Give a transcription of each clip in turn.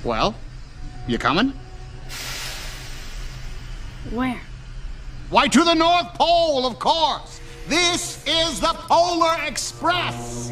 Well, you coming? Where? Why, to the North Pole, of course! This is the Polar Express!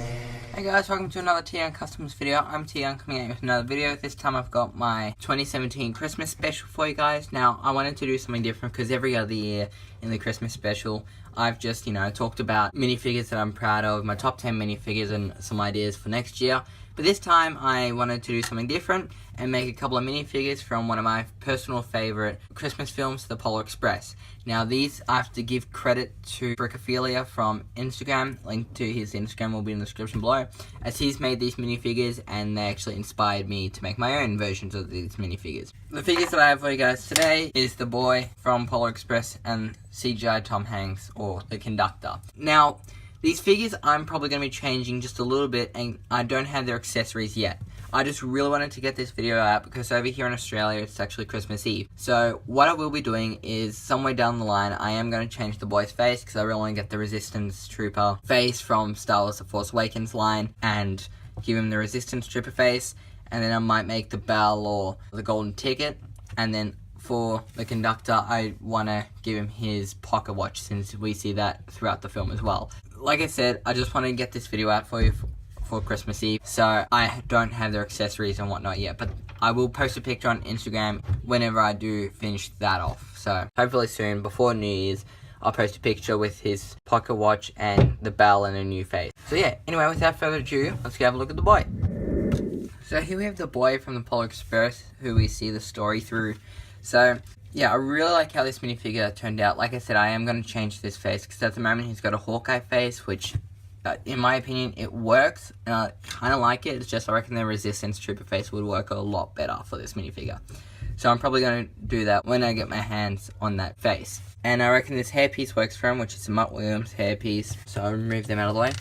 Hey guys, welcome to another TGun Customs video. I'm TGun coming at you with another video. This time I've got my 2017 Christmas special for you guys. Now, I wanted to do something different because every other year in the Christmas special, I've just, talked about minifigures that I'm proud of, my top 10 minifigures and some ideas for next year. But this time, I wanted to do something different and make a couple of minifigures from one of my personal favorite Christmas films, The Polar Express. Now, these, I have to give credit to Brickophilia from Instagram. Link to his Instagram will be in the description below, as he's made these minifigures and they actually inspired me to make my own versions of these minifigures. The figures that I have for you guys today is the boy from Polar Express and CGI Tom Hanks, or the conductor. Now, these figures I'm probably going to be changing just a little bit, and I don't have their accessories yet. I just really wanted to get this video out because over here in Australia it's actually Christmas Eve. So what I will be doing is somewhere down the line I am going to change the boy's face because I really want to get the Resistance Trooper face from Star Wars The Force Awakens line and give him the Resistance Trooper face, and then I might make the bell or the golden ticket, and then for the conductor I want to give him his pocket watch since we see that throughout the film as well. Like I said, I just want to get this video out for you for Christmas Eve, so I don't have their accessories and whatnot yet, but I will post a picture on Instagram whenever I do finish that off. So hopefully soon, before New Year's, I'll post a picture with his pocket watch and the bell and a new face. So yeah, anyway, without further ado, let's go have a look at the boy. So here we have the boy from the Polar Express, who we see the story through. So yeah, I really like how this minifigure turned out. Like I said, I am going to change this face because at the moment he's got a Hawkeye face, which in my opinion it works, and I kind of like it. It's just I reckon the Resistance Trooper face would work a lot better for this minifigure. So I'm probably going to do that when I get my hands on that face. And I reckon this hairpiece works for him, which is a Mutt Williams hairpiece. So I'll remove them out of the way.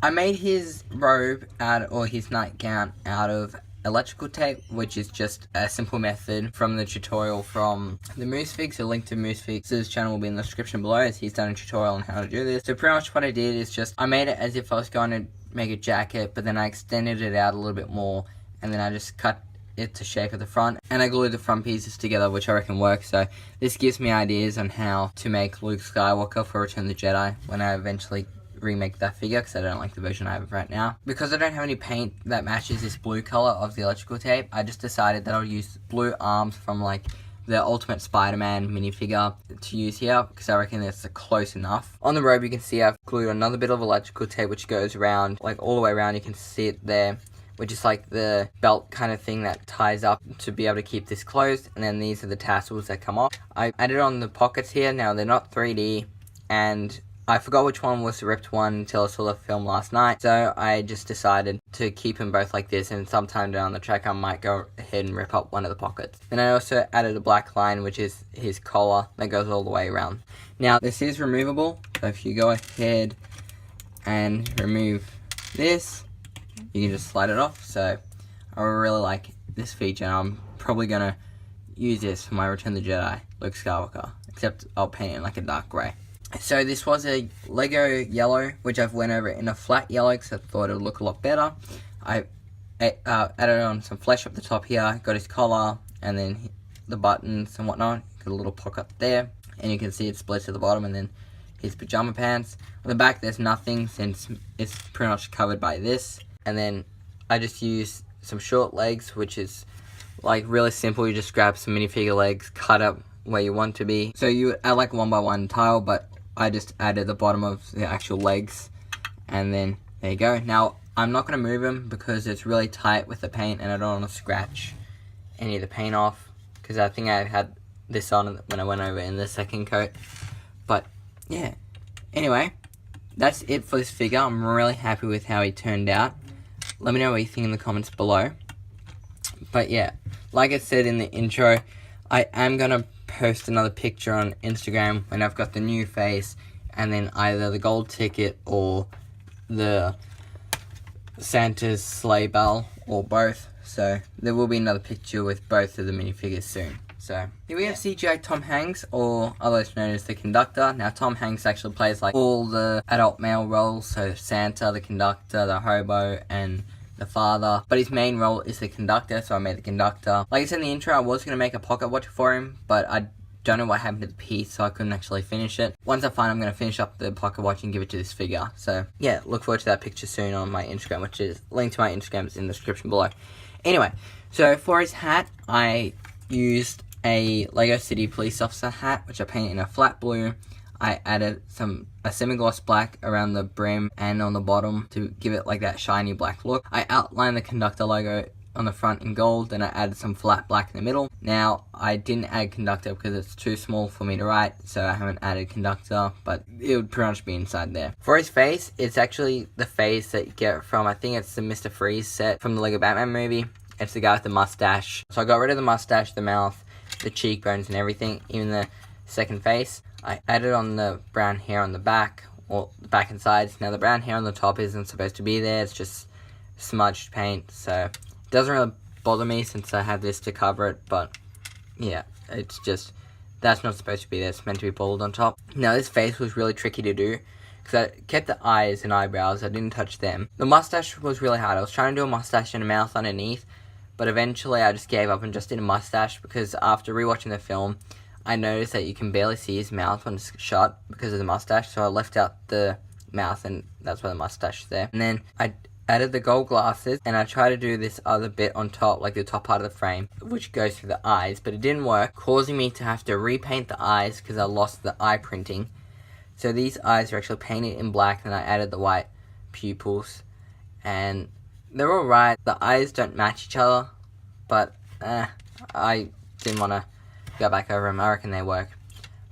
I made his robe or his nightgown out of electrical tape, which is just a simple method from the tutorial from the moosefigs. A link to moosefigs' channel will be in the description below, as he's done a tutorial on how to do this. So pretty much what I did is just I made it as if I was going to make a jacket, but then I extended it out a little bit more, and then I just cut it to shape at the front, and I glued the front pieces together, which I reckon works. So this gives me ideas on how to make Luke Skywalker for Return of the Jedi when I eventually remake that figure, because I don't like the version I have right now. Because I don't have any paint that matches this blue color of the electrical tape, I just decided that I'll use blue arms from like the Ultimate Spider-Man minifigure to use here, because I reckon it's close enough. On the robe you can see I've glued another bit of electrical tape which goes around, like all the way around. You can see it there, which is like the belt kind of thing that ties up to be able to keep this closed, and then these are the tassels that come off. I added on the pockets here. Now they're not 3D, and I forgot which one was the ripped one until I saw the film last night, so I just decided to keep them both like this, and sometime down the track I might go ahead and rip up one of the pockets. Then I also added a black line, which is his collar, that goes all the way around. Now this is removable, so if you go ahead and remove this, you can just slide it off. So I really like this feature, and I'm probably going to use this for my Return of the Jedi Luke Skywalker, except I'll paint it like a dark grey. So this was a Lego yellow, which I've went over in a flat yellow because I thought it would look a lot better. I added on some flesh up the top here, got his collar, and then the buttons and whatnot. Got a little pocket there, and you can see it splits at the bottom, and then his pajama pants. On the back there's nothing since it's pretty much covered by this. And then I just used some short legs, which is like really simple. You just grab some minifigure legs, cut up where you want to be. So you add like 1x1 tile, but I just added the bottom of the actual legs, and then there you go. Now I'm not going to move him because it's really tight with the paint, and I don't want to scratch any of the paint off, because I think I had this on when I went over in the second coat. But yeah, anyway, that's it for this figure. I'm really happy with how he turned out. Let me know what you think in the comments below. But yeah, like I said in the intro, I am going to post another picture on Instagram when I've got the new face, and then either the gold ticket or the Santa's sleigh bell, or both. So there will be another picture with both of the minifigures soon. So here we have CGI Tom Hanks, or otherwise known as the conductor. Now Tom Hanks actually plays like all the adult male roles, so Santa, the conductor, the hobo, and the father, but his main role is the conductor, so I made the conductor. Like I said in the intro, I was going to make a pocket watch for him, but I don't know what happened to the piece, so I couldn't actually finish it. Once I find I'm going to finish up the pocket watch and give it to this figure. So yeah, look forward to that picture soon on my Instagram, which is linked to my Instagram is in the description below. Anyway, so for his hat, I used a Lego City police officer hat, which I painted in a flat blue. I added a semi-gloss black around the brim and on the bottom to give it like that shiny black look. I outlined the conductor logo on the front in gold, then I added some flat black in the middle. Now, I didn't add conductor because it's too small for me to write, so I haven't added conductor, but it would pretty much be inside there. For his face, it's actually the face that you get from, I think it's the Mr. Freeze set from the Lego Batman movie. It's the guy with the mustache. So I got rid of the mustache, the mouth, the cheekbones and everything, even the second face. I added on the brown hair on the back, or the back and sides. Now the brown hair on the top isn't supposed to be there, it's just smudged paint, so it doesn't really bother me since I have this to cover it, but yeah, it's just, that's not supposed to be there, it's meant to be bald on top. Now this face was really tricky to do, because I kept the eyes and eyebrows, I didn't touch them. The mustache was really hard. I was trying to do a mustache and a mouth underneath, but eventually I just gave up and just did a mustache, because after rewatching the film, I noticed that you can barely see his mouth when it's shut because of the mustache, so I left out the mouth and that's why the mustache is there. And then I added the gold glasses, and I tried to do this other bit on top, like the top part of the frame, which goes through the eyes, but it didn't work, causing me to have to repaint the eyes because I lost the eye printing. So these eyes are actually painted in black, and I added the white pupils, and they're alright. The eyes don't match each other, but I didn't want to go back over them. I reckon they work.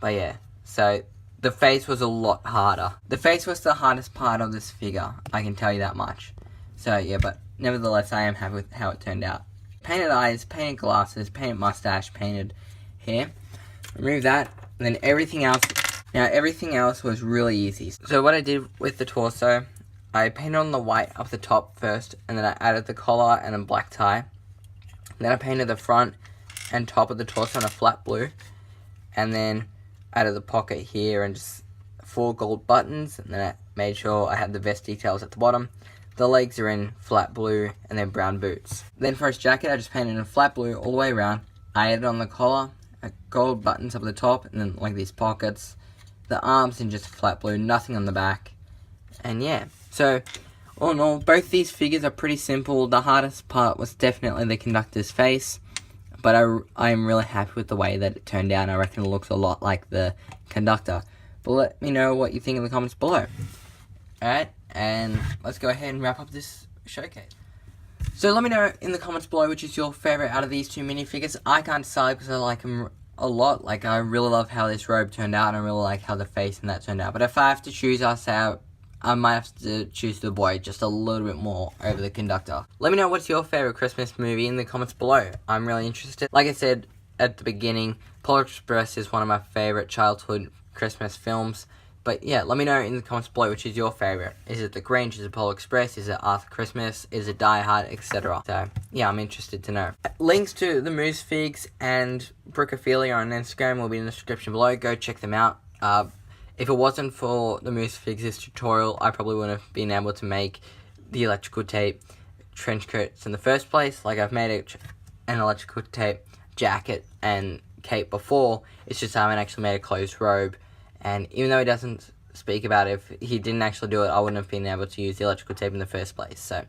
But yeah, so the face was a lot harder. The face was the hardest part of this figure, I can tell you that much. So yeah, but nevertheless, I am happy with how it turned out. Painted eyes, painted glasses, painted mustache, painted hair. Remove that, and then everything else. Now everything else was really easy. So what I did with the torso, I painted on the white up the top first, and then I added the collar and a black tie. Then I painted the front and top of the torso on a flat blue, and then added the pocket here and just 4 gold buttons, and then I made sure I had the vest details at the bottom. The legs are in flat blue and then brown boots. Then for his jacket, I just painted in flat blue all the way around. I added on the collar, gold buttons up at the top, and then like these pockets. The arms in just flat blue, nothing on the back. And yeah, so all in all, both these figures are pretty simple. The hardest part was definitely the conductor's face, but I am really happy with the way that it turned out. I reckon it looks a lot like the conductor. But let me know what you think in the comments below. Alright, and let's go ahead and wrap up this showcase. So let me know in the comments below which is your favourite out of these two minifigures. I can't decide because I like them a lot. Like, I really love how this robe turned out, and I really like how the face and that turned out. But if I have to choose, I'll say I might have to choose the boy just a little bit more over the conductor. Let me know what's your favourite Christmas movie in the comments below. I'm really interested. Like I said at the beginning, Polar Express is one of my favourite childhood Christmas films. But yeah, let me know in the comments below which is your favourite. Is it The Grinch? Is it Polar Express? Is it Arthur Christmas? Is it Die Hard? Etc. So yeah, I'm interested to know. Links to the moosefigs and Brookophilia on Instagram will be in the description below. Go check them out. If it wasn't for the moosefigs tutorial, I probably wouldn't have been able to make the electrical tape trench coats in the first place. Like, I've made an electrical tape jacket and cape before. It's just I haven't actually made a closed robe. And even though he doesn't speak about it, if he didn't actually do it, I wouldn't have been able to use the electrical tape in the first place. So,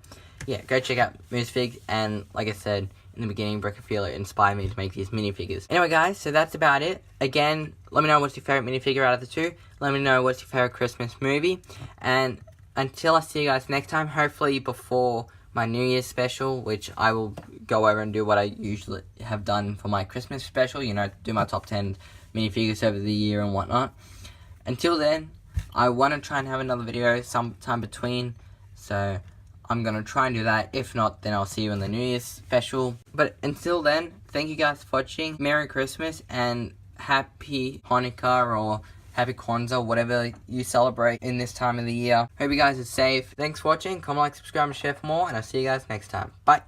yeah, go check out moosefigs. And like I said in the beginning, Brookophilia inspired me to make these minifigures. Anyway, guys, so that's about it. Again, let me know what's your favourite minifigure out of the two. Let me know what's your favourite Christmas movie. And until I see you guys next time, hopefully before my New Year's special, which I will go over and do what I usually have done for my Christmas special. You know, do my top 10 minifigures over the year and whatnot. Until then, I want to try and have another video sometime between, so I'm going to try and do that. If not, then I'll see you in the New Year's special. But until then, thank you guys for watching. Merry Christmas and Happy Hanukkah or Happy Kwanzaa, whatever you celebrate in this time of the year. Hope you guys are safe. Thanks for watching. Comment, like, subscribe, and share for more, and I'll see you guys next time. Bye.